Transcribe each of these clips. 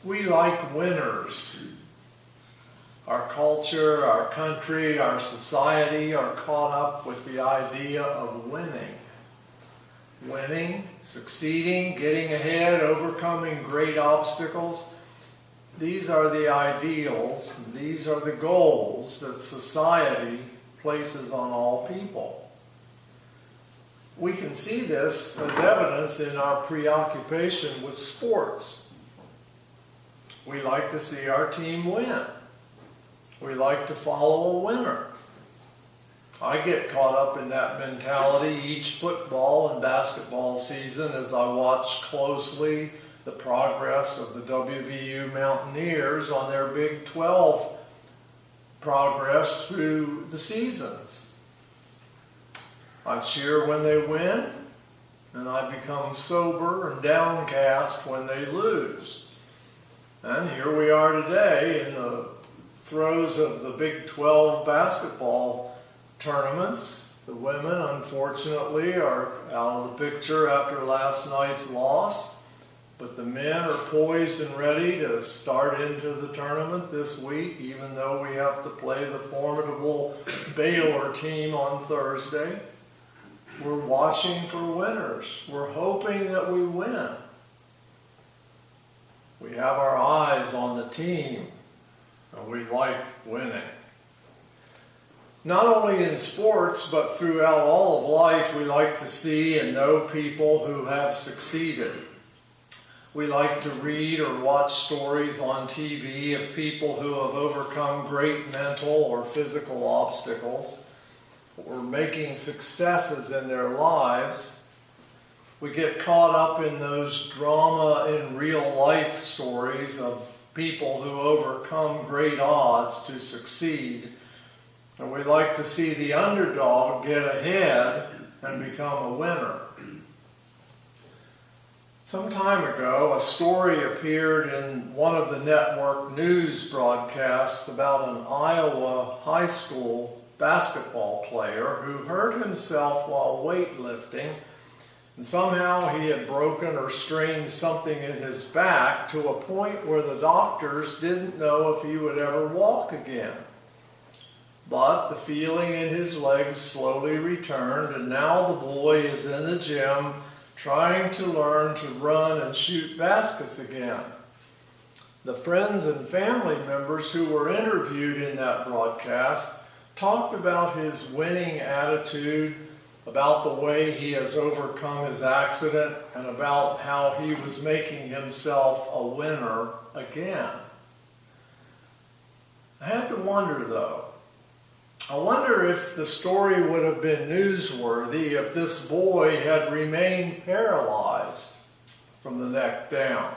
We like winners. Our culture, our country, our society are caught up with the idea of winning. Winning, succeeding, getting ahead, overcoming great obstacles. These are the ideals, these are the goals that society places on all people. We can see this as evidence in our preoccupation with sports. We like to see our team win. We like to follow a winner. I get caught up in that mentality each football and basketball season as I watch closely the progress of the WVU Mountaineers on their Big 12 progress through the seasons. I cheer when they win, and I become sober and downcast when they lose. And here we are today in the throes of the Big 12 basketball tournaments. The women, unfortunately, are out of the picture after last night's loss, but the men are poised and ready to start into the tournament this week, even though we have to play the formidable Baylor team on Thursday. We're watching for winners. We're hoping that we win. We have our eyes on the team, and we like winning. Not only in sports, but throughout all of life, we like to see and know people who have succeeded. We like to read or watch stories on TV of people who have overcome great mental or physical obstacles or making successes in their lives. We get caught up in those drama in real life stories of people who overcome great odds to succeed. And we like to see the underdog get ahead and become a winner. Some time ago, a story appeared in one of the network news broadcasts about an Iowa high school basketball player who hurt himself while weightlifting, and somehow he had broken or strained something in his back to a point where the doctors didn't know if he would ever walk again. But the feeling in his legs slowly returned, and now the boy is in the gym trying to learn to run and shoot baskets again. The friends and family members who were interviewed in that broadcast talked about his winning attitude, about the way he has overcome his accident, and about how he was making himself a winner again. I had to wonder, though. I wonder if the story would have been newsworthy if this boy had remained paralyzed from the neck down,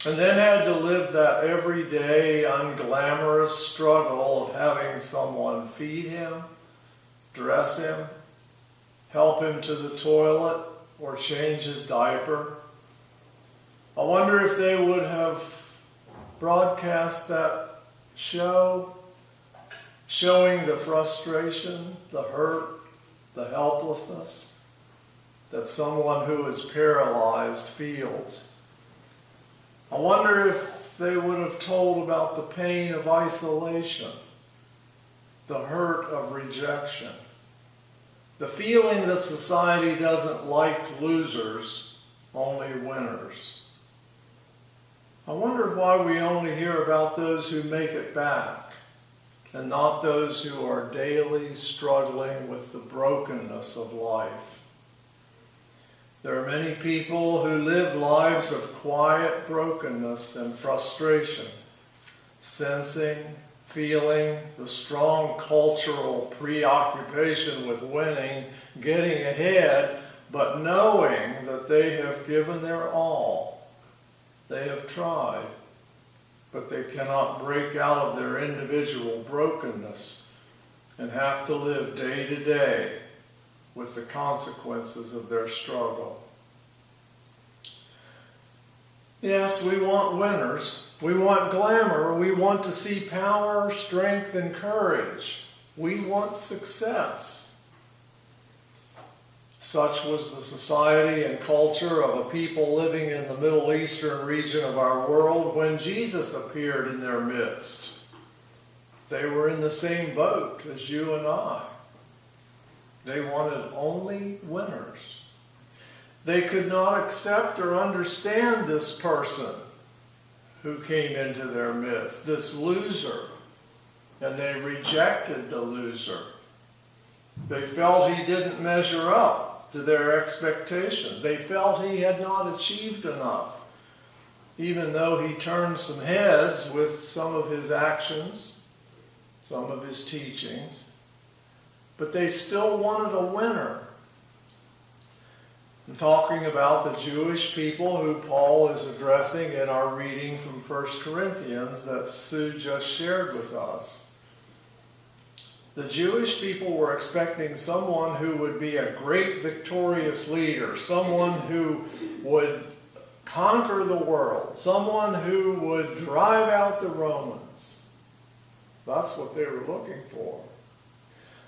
and then had to live that everyday, unglamorous struggle of having someone feed him, dress him, help him to the toilet, or change his diaper. I wonder if they would have broadcast that show, showing the frustration, the hurt, the helplessness that someone who is paralyzed feels. I wonder if they would have told about the pain of isolation, the hurt of rejection, the feeling that society doesn't like losers, only winners. I wonder why we only hear about those who make it back, and not those who are daily struggling with the brokenness of life. There are many people who live lives of quiet brokenness and frustration, sensing, feeling the strong cultural preoccupation with winning, getting ahead, but knowing that they have given their all. They have tried, but they cannot break out of their individual brokenness and have to live day to day with the consequences of their struggle. Yes, we want winners. We want glamour. We want to see power, strength, and courage. We want success. Such was the society and culture of a people living in the Middle Eastern region of our world when Jesus appeared in their midst. They were in the same boat as you and I. They wanted only winners. They could not accept or understand this person who came into their midst, this loser, and they rejected the loser. They felt he didn't measure up to their expectations. They felt he had not achieved enough, even though he turned some heads with some of his actions, some of his teachings. But they still wanted a winner. I'm talking about the Jewish people who Paul is addressing in our reading from 1 Corinthians that Sue just shared with us. The Jewish people were expecting someone who would be a great victorious leader, someone who would conquer the world, someone who would drive out the Romans. That's what they were looking for.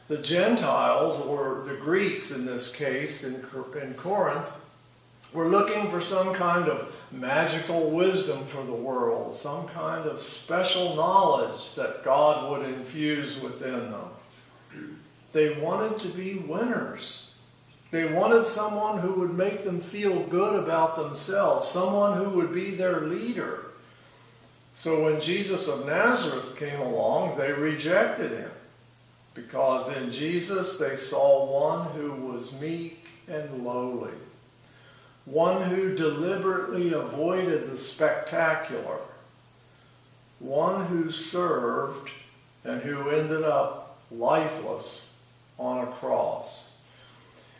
The Gentiles, or the Greeks in this case in Corinth, were looking for some kind of magical wisdom for the world, some kind of special knowledge that God would infuse within them. They wanted to be winners. They wanted someone who would make them feel good about themselves, someone who would be their leader. So when Jesus of Nazareth came along, they rejected him, because in Jesus they saw one who was meek and lowly, one who deliberately avoided the spectacular, one who served and who ended up lifeless on a cross.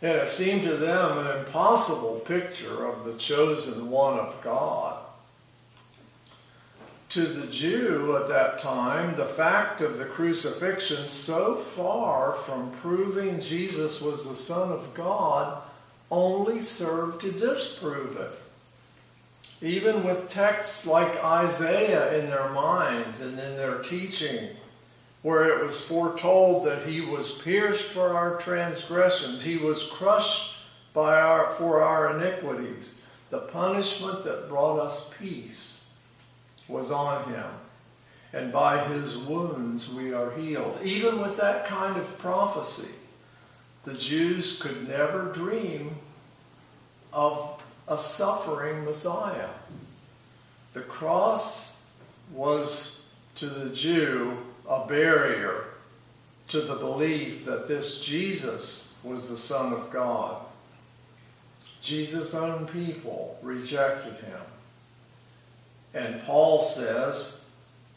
And it seemed to them an impossible picture of the chosen one of God. To the Jew at that time, the fact of the crucifixion, so far from proving Jesus was the Son of God, only served to disprove it. Even with texts like Isaiah in their minds and in their teaching, where it was foretold that he was pierced for our transgressions, he was crushed for our iniquities. The punishment that brought us peace was on him, and by his wounds we are healed. Even with that kind of prophecy, the Jews could never dream of a suffering Messiah. The cross was to the Jew a barrier to the belief that this Jesus was the Son of God. Jesus' own people rejected him. And Paul says,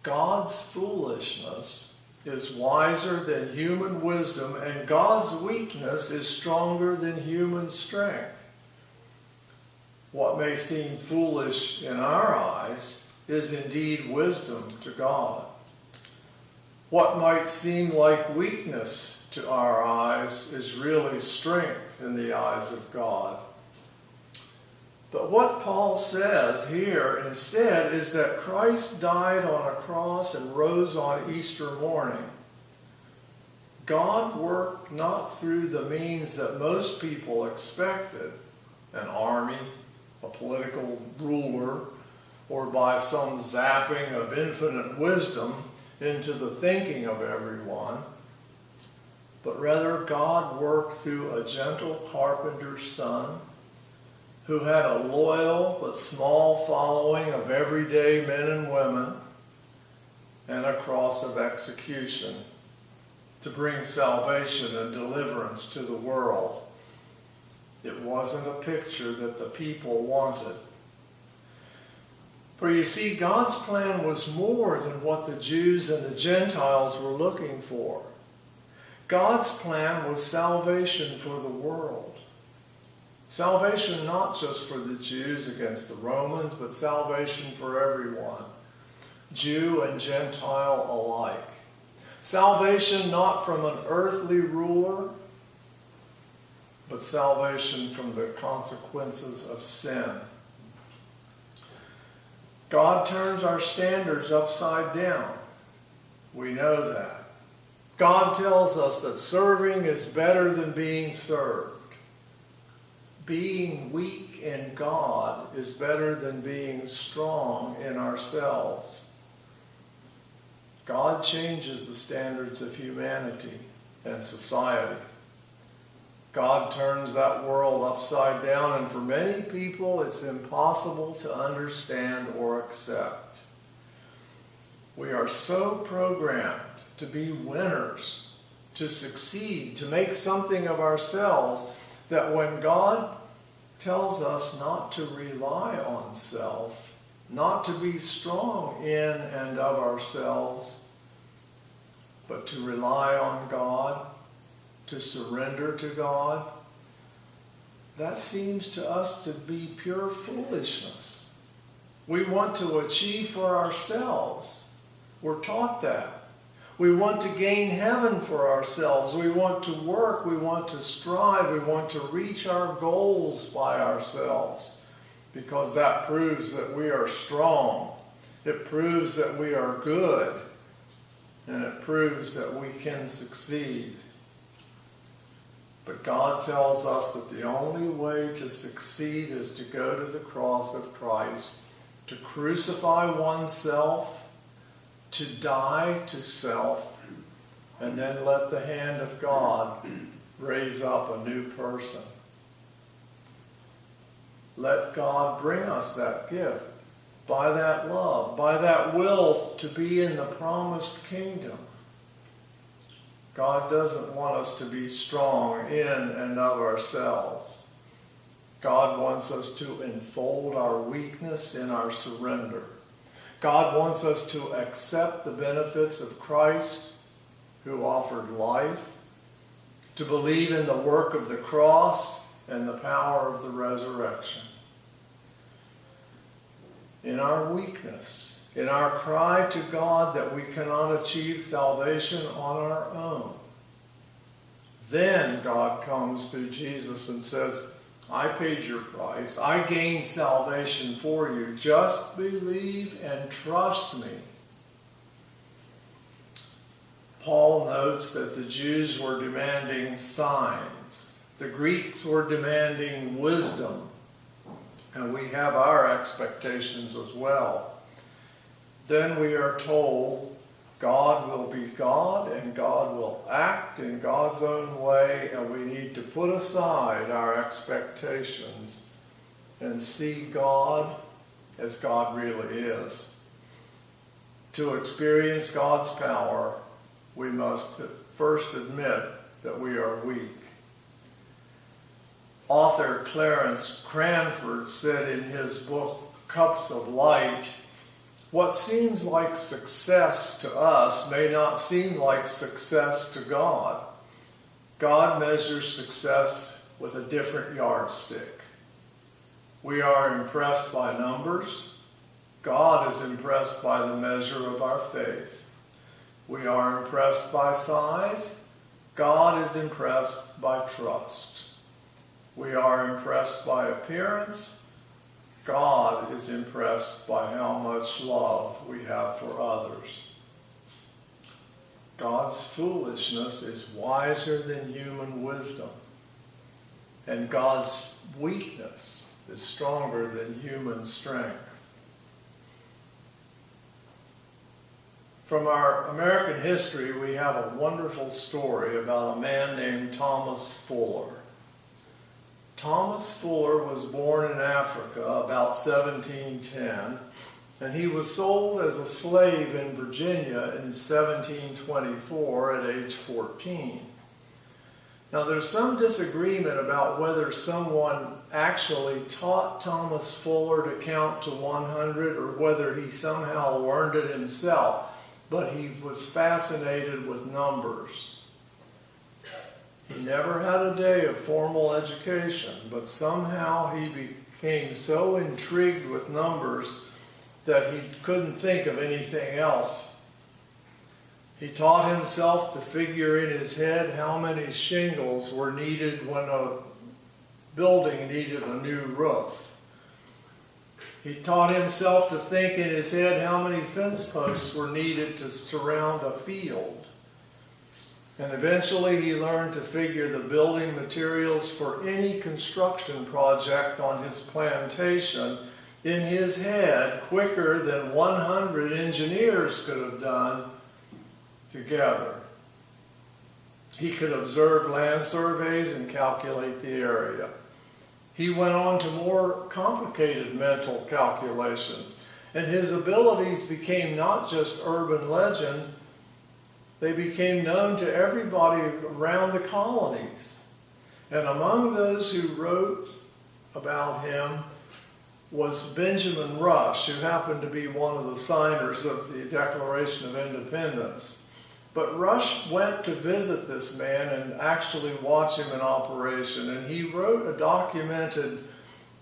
God's foolishness is wiser than human wisdom, and God's weakness is stronger than human strength. What may seem foolish in our eyes is indeed wisdom to God. What might seem like weakness to our eyes is really strength in the eyes of God. But what Paul says here instead is that Christ died on a cross and rose on Easter morning. God worked not through the means that most people expected, an army, a political ruler, or by some zapping of infinite wisdom into the thinking of everyone, but rather God worked through a gentle carpenter's son who had a loyal but small following of everyday men and women and a cross of execution to bring salvation and deliverance to the world. It wasn't a picture that the people wanted. For you see, God's plan was more than what the Jews and the Gentiles were looking for. God's plan was salvation for the world. Salvation not just for the Jews against the Romans, but salvation for everyone, Jew and Gentile alike. Salvation not from an earthly ruler, but salvation from the consequences of sin. God turns our standards upside down. We know that. God tells us that serving is better than being served. being weak in God is better than being strong in ourselves. God changes the standards of humanity and society. God turns that world upside down, and for many people it's impossible to understand or accept. We are so programmed to be winners, to succeed, to make something of ourselves, that when God tells us not to rely on self, not to be strong in and of ourselves, but to rely on God, to surrender to God, that seems to us to be pure foolishness. We want to achieve for ourselves. We're taught that. We want to gain heaven for ourselves. We want to work. We want to strive. We want to reach our goals by ourselves, because that proves that we are strong. It proves that we are good. And it proves that we can succeed. But God tells us that the only way to succeed is to go to the cross of Christ, to crucify oneself, to die to self, and then let the hand of God raise up a new person. Let God bring us that gift by that love, by that will to be in the promised kingdom. God doesn't want us to be strong in and of ourselves. God wants us to enfold our weakness in our surrender. God wants us to accept the benefits of Christ, who offered life, to believe in the work of the cross and the power of the resurrection. In our weakness, in our cry to God that we cannot achieve salvation on our own, then God comes through Jesus and says, I paid your price. I gained salvation for you. Just believe and trust me. Paul notes that the Jews were demanding signs. The Greeks were demanding wisdom. And we have our expectations as well. Then we are told God will be God, and God will act in God's own way, and we need to put aside our expectations and see God as God really is. To experience God's power, we must first admit that we are weak. Author Clarence Cranford said in his book, Cups of Light, what seems like success to us may not seem like success to God. God measures success with a different yardstick. We are impressed by numbers. God is impressed by the measure of our faith. We are impressed by size. God is impressed by trust. We are impressed by appearance. God is impressed by how much love we have for others. God's foolishness is wiser than human wisdom, and God's weakness is stronger than human strength. From our American history, we have a wonderful story about a man named Thomas Fuller. Thomas Fuller was born in Africa about 1710, and he was sold as a slave in Virginia in 1724 at age 14. Now there's some disagreement about whether someone actually taught Thomas Fuller to count to 100 or whether he somehow learned it himself, but he was fascinated with numbers. He never had a day of formal education, but somehow he became so intrigued with numbers that he couldn't think of anything else. He taught himself to figure in his head how many shingles were needed when a building needed a new roof. He taught himself to think in his head how many fence posts were needed to surround a field. And eventually he learned to figure the building materials for any construction project on his plantation in his head quicker than 100 engineers could have done together. He could observe land surveys and calculate the area. He went on to more complicated mental calculations, and his abilities became not just urban legend, they became known to everybody around the colonies. And among those who wrote about him was Benjamin Rush, who happened to be one of the signers of the Declaration of Independence. But Rush went to visit this man and actually watch him in operation, and he wrote a documented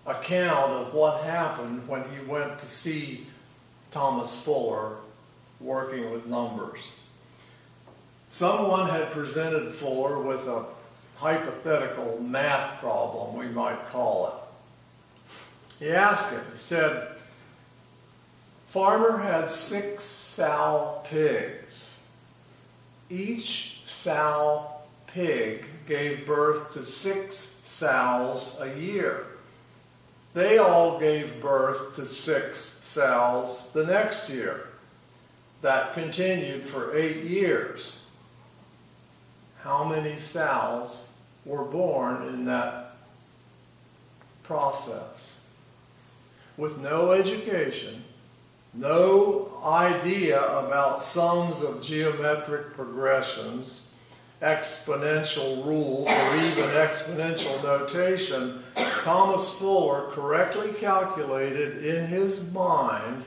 account of what happened when he went to see Thomas Fuller working with numbers. Someone had presented Fuller with a hypothetical math problem, we might call it. He asked him, he said, farmer had 6 sow pigs. Each sow pig gave birth to 6 sows a year. They all gave birth to 6 sows the next year. That continued for 8 years. How many sows were born in that process? With no education, no idea about sums of geometric progressions, exponential rules, or even exponential notation, Thomas Fuller correctly calculated in his mind,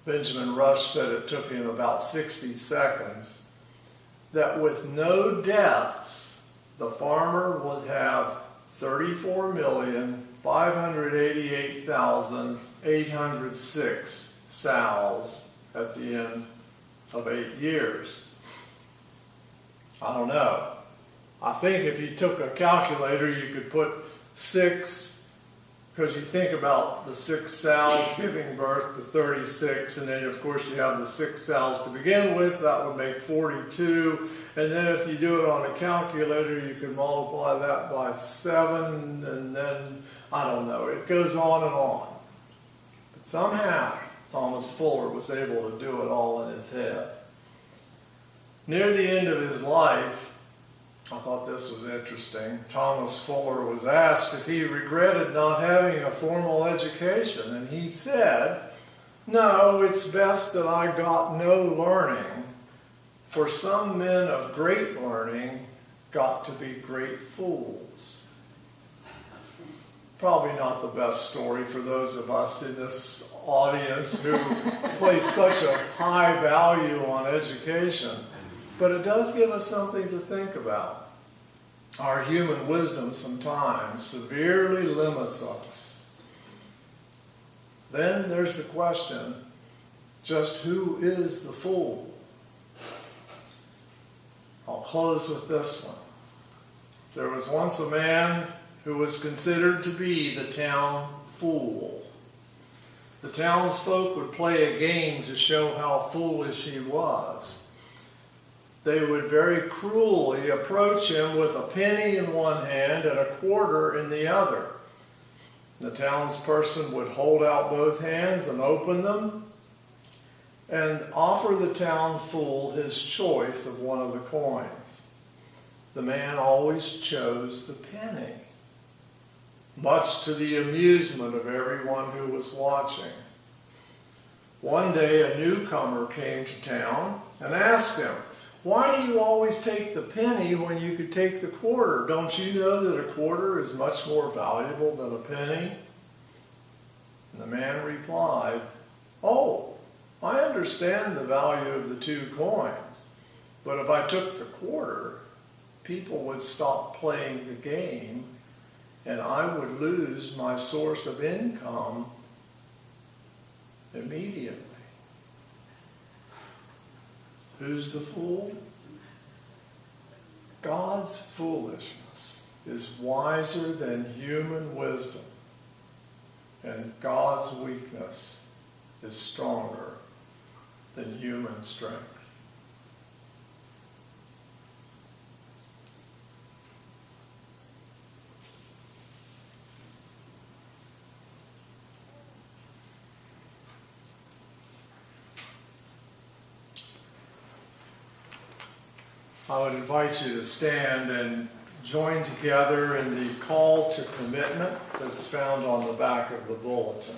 Benjamin Rush said it took him about 60 seconds, that with no deaths, the farmer would have 34,588,806 sows at the end of 8 years. I don't know. I think if you took a calculator, you could put 6, because you think about the 6 sows giving birth to 36, and then of course you have the 6 sows to begin with, that would make 42, and then if you do it on a calculator, you can multiply that by 7, and then, I don't know, it goes on and on. But somehow, Thomas Fuller was able to do it all in his head. Near the end of his life, I thought this was interesting. Thomas Fuller was asked if he regretted not having a formal education, and he said, "No, it's best that I got no learning, for some men of great learning got to be great fools." Probably not the best story for those of us in this audience who place such a high value on education. But it does give us something to think about. Our human wisdom sometimes severely limits us. Then there's the question, just who is the fool? I'll close with this one. There was once a man who was considered to be the town fool. The townsfolk would play a game to show how foolish he was. They would very cruelly approach him with a penny in one hand and a quarter in the other. The townsperson would hold out both hands and open them and offer the town fool his choice of one of the coins. The man always chose the penny, much to the amusement of everyone who was watching. One day a newcomer came to town and asked him, "Why do you always take the penny when you could take the quarter? Don't you know that a quarter is much more valuable than a penny?" And the man replied, "Oh, I understand the value of the 2 coins, but if I took the quarter, people would stop playing the game and I would lose my source of income immediately." Who's the fool? God's foolishness is wiser than human wisdom, and God's weakness is stronger than human strength. I would invite you to stand and join together in the call to commitment that's found on the back of the bulletin.